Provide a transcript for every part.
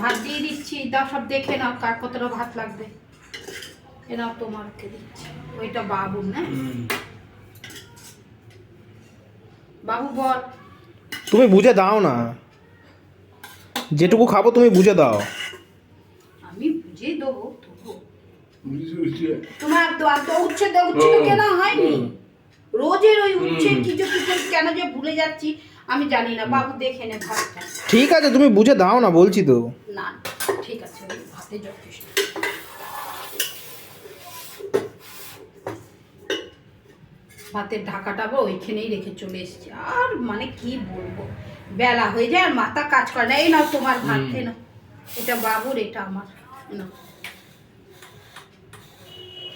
ভাত দিয়ে দিচ্ছি, দাও সব দেখে নাও কার কতটা ভাত লাগবে। এ নাও তোমারকে দিচ্ছি, ওইটা বাবু না। বাবু বল। তুমি বুঝে দাও না, যেটুকু খাবো তুমি বুঝে দাও। আমি বুঝে দেবো তবু তোমার উচ্ছে তো কেনা হয়নি, রোজের ওই উচ্ছে কিছু কেন যে ভুলে যাচ্ছি আমি জানি না। বাবু দেখে নে ভাতটা। ঠিক আছে তুমি বুঝে দাও না, বলছি তো। না ঠিক আছে, ওই ভাতে যথেষ্ট। ভাতের ঢাকাটা ওইখানেই রেখে চলে এসেছি। আর মানে কি বলবো, বেলা হয়ে যায় আর মাথা কাজ করে না। এই নাও তোমার ভাত, খেয়ে নাও। এটা বাবুর, এটা আমার। নাও।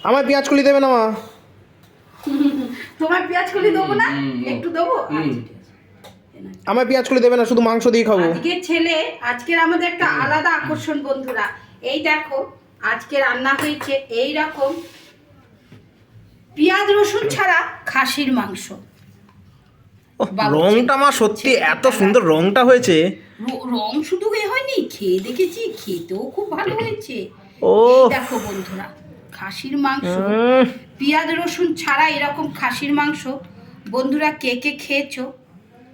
আমার পেঁয়াজ কলি দেবে না মা? তোমার পেঁয়াজ কলি দেবো না? একটু দেবো। আচ্ছা, ঠিক আছে। আমার পেঁয়াজ কলি দেবে না, শুধু মাংস দিয়ে খাবো। আজকে ছেলে, আজকের আমাদের একটা আলাদা আকর্ষণ বন্ধুরা। এই দেখো আজকে রান্না হয়েছে এই রকম পেঁয়াজ রসুন ছাড়া খাসির মাংস। রংটা মা সত্যি এত সুন্দর রংটা হয়েছে। রং শুধু এ হয়নি, খেয়ে দেখেছি, খেতেও খুব ভালো হয়েছে। ও দেখো বন্ধুরা, খাসির মাংস পেঁয়াজ রসুন ছাড়া এরকম খাসির মাংস বন্ধুরা কে কে খেয়েছো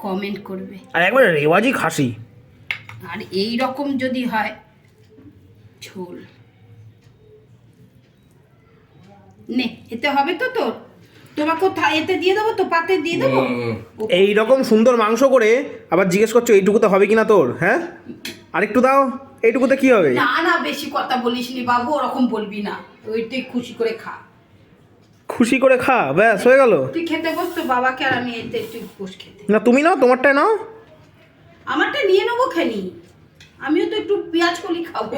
কমেন্ট করবে। আর একবার রেওয়াজি খাসি। আর এই রকম যদি হয় ঝোল, নে এতে হবে তো তোর, তোমাকে এতে দিয়ে দেবো তো, পাতে দিয়ে দেবো। এই রকম সুন্দর মাংস করে আবার জিজ্ঞেস করছো এইটুকুতে হবে কিনা তোর? হ্যাঁ আরেকটু দাও, এইটুকুতে কি হবে? না না, বেশি কথা বলিস নি বাবু, ওরকম বলবি না। ওইটাই খুশি করে খা। খুশি করে খা, ব্যাস হয়ে গেল। তুই খেতে বস তো বাবাকে, আর আমি এতে একটু বস খেতে। না তুমি নাও, তোমারটাই নাও। আমারটা নিয়ে নেবো খেনি, আমিও তো একটু পেঁয়াজ কলি খাবো।